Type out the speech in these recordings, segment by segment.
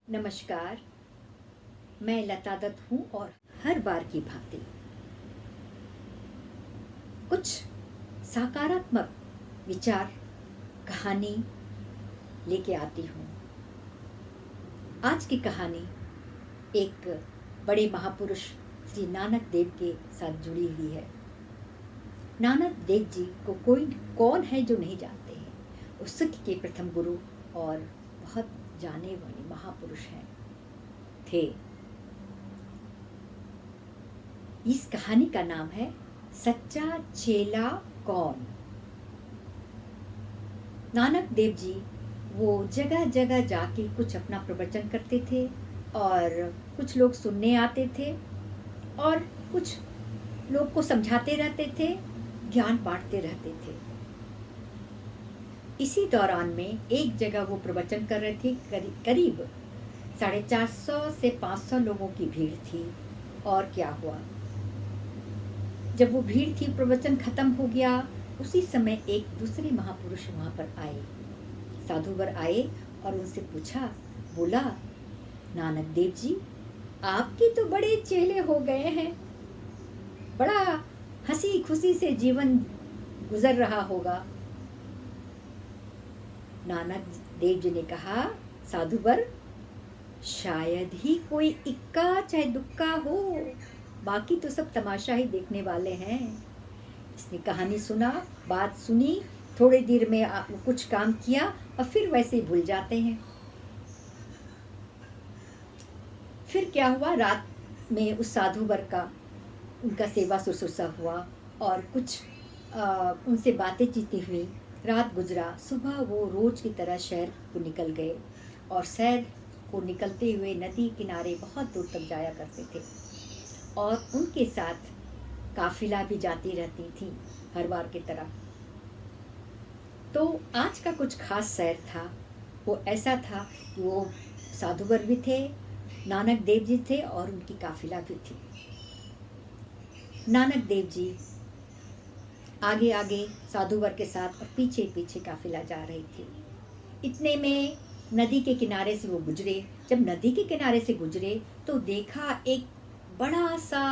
नमस्कार। मैं लता दत्त हूँ और हर बार की भांति कुछ सकारात्मक विचार कहानी लेके आती हूँ। आज की कहानी एक बड़े महापुरुष श्री नानक देव के साथ जुड़ी हुई है। नानक देव जी को कोई कौन है जो नहीं जानते हैं। वो सिख के प्रथम गुरु और बहुत जाने वाले महापुरुष हैं थे। इस कहानी का नाम है सच्चा चेला कौन। नानक देव जी वो जगह जगह जाके कुछ अपना प्रवचन करते थे और कुछ लोग सुनने आते थे और कुछ लोग को समझाते रहते थे, ज्ञान बांटते रहते थे। इसी दौरान में एक जगह वो प्रवचन कर रहे थे। करीब 450 से 500 लोगों की भीड़ थी। और क्या हुआ, जब वो भीड़ थी, प्रवचन खत्म हो गया, उसी समय एक दूसरे महापुरुष वहां पर आए, साधुवर आए और उनसे पूछा, बोला, नानक देव जी, आपके तो बड़े चेले हो गए हैं, बड़ा हंसी खुशी से जीवन गुजर रहा होगा। नानक देव जी ने कहा, साधुवर, शायद ही कोई इक्का चाहे दुक्का हो, बाकी तो सब तमाशा ही देखने वाले हैं। इसने कहानी सुना, बात सुनी, थोड़ी देर में कुछ काम किया और फिर वैसे ही भूल जाते हैं। फिर क्या हुआ, रात में उस साधुवर का उनका सेवा शुश्रूषा हुआ और कुछ उनसे बातें चीती हुई। रात गुजरा, सुबह वो रोज की तरह शहर को निकल गए और शहर को निकलते हुए नदी किनारे बहुत दूर तक जाया करते थे और उनके साथ काफिला भी जाती रहती थी हर बार की तरह। तो आज का कुछ खास सैर था। वो ऐसा था कि वो साधुवर भी थे, नानक देव जी थे और उनकी काफिला भी थी। नानक देव जी आगे आगे साधुवर के साथ और पीछे पीछे काफिला जा रही थी। इतने में नदी के किनारे से वो गुजरे। जब नदी के किनारे से गुजरे तो देखा एक बड़ा सा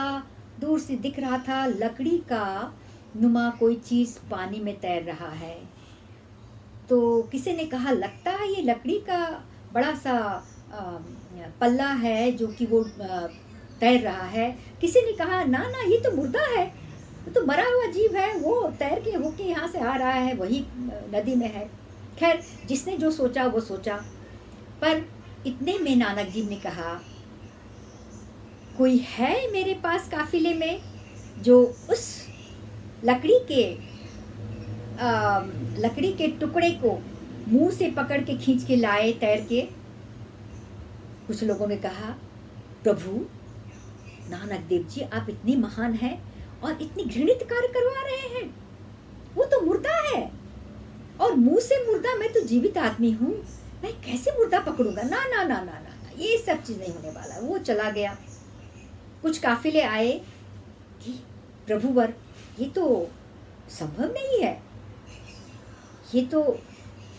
दूर से दिख रहा था लकड़ी का नुमा कोई चीज पानी में तैर रहा है। तो किसी ने कहा, लगता है ये लकड़ी का बड़ा सा पल्ला है जो कि वो तैर रहा है। किसी ने कहा, ना ना, ये तो मुर्दा है, वो तो मरा हुआ जीव है, वो तैर के होके यहाँ से आ रहा है, वही नदी में है। खैर, जिसने जो सोचा वो सोचा। पर इतने में नानक जी ने कहा, कोई है मेरे पास काफिले में जो उस लकड़ी के टुकड़े को मुंह से पकड़ के खींच के लाए तैर के। कुछ लोगों ने कहा, प्रभु नानक देव जी, आप इतने महान हैं और इतनी घृणित कार्य करवा रहे हैं, वो तो मुर्दा है और मुंह से मुर्दा, मैं तो जीवित आदमी हूँ, मैं कैसे मुर्दा पकड़ूंगा। ना ना ना ना ना, ये सब चीज नहीं होने वाला। वो चला गया। कुछ काफिले आए कि प्रभुवर, ये तो संभव नहीं है, ये तो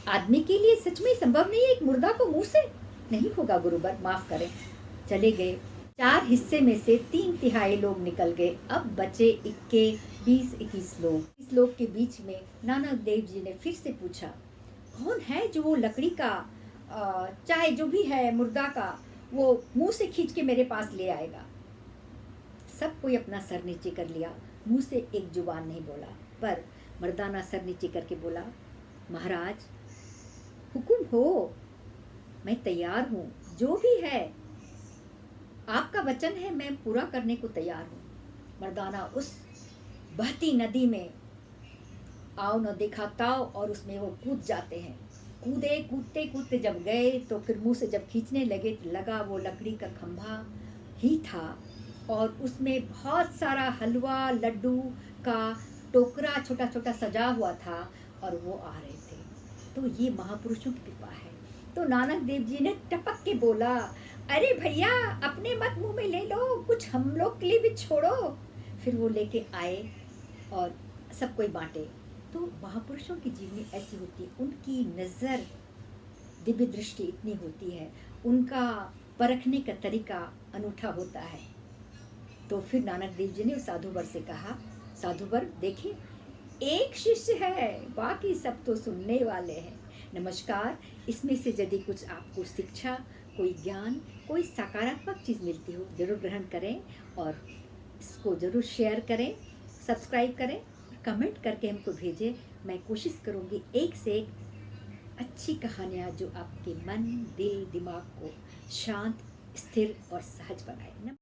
आदमी के लिए सच में संभव नहीं है, एक मुर्दा को मुंह से नहीं होगा गुरुवर, माफ करें। चले गए। 4 हिस्से में से 3/3 लोग निकल गए। अब बचे 20-21 लोग। इस लोग के बीच में नानक देव जी ने फिर से पूछा, कौन है जो वो लकड़ी का चाहे जो भी है मुर्दा का, वो मुंह से खींच के मेरे पास ले आएगा। सब कोई अपना सर नीचे कर लिया, मुंह से एक जुबान नहीं बोला, पर मर्दाना सर नीचे करके बोला, महाराज हुकुम हो, मैं तैयार हूँ, जो भी है आपका वचन है, मैं पूरा करने को तैयार हूँ। मर्दाना उस बहती नदी में आओ न देखा ताव और उसमें वो कूद जाते हैं। कूदे कूदते कूदते जब गए तो फिर मुंह से जब खींचने लगे तो लगा वो लकड़ी का खंभा ही था और उसमें बहुत सारा हलवा लड्डू का टोकरा छोटा छोटा सजा हुआ था और वो आ रहे थे। तो ये महापुरुषों की कृपा है। तो नानक देव जी ने टपक के बोला, अरे भैया, अपने मत मुंह में ले लो, कुछ हम लोग के लिए भी छोड़ो। फिर वो लेके आए और सब कोई बांटे। तो महापुरुषों की जीवनी ऐसी होती है, उनकी नज़र दिव्य दृष्टि इतनी होती है, उनका परखने का तरीका अनूठा होता है। तो फिर नानक देव जी ने उस साधुवर से कहा, साधुवर देखिए, एक शिष्य है, बाकी सब तो सुनने वाले हैं। नमस्कार, इसमें से यदि कुछ आपको शिक्षा, कोई ज्ञान, कोई सकारात्मक चीज़ मिलती हो, जरूर ग्रहण करें और इसको ज़रूर शेयर करें, सब्सक्राइब करें, कमेंट करके हमको भेजें। मैं कोशिश करूँगी एक से एक अच्छी कहानियाँ जो आपके मन, दिल, दिमाग को शांत, स्थिर और सहज बनाए।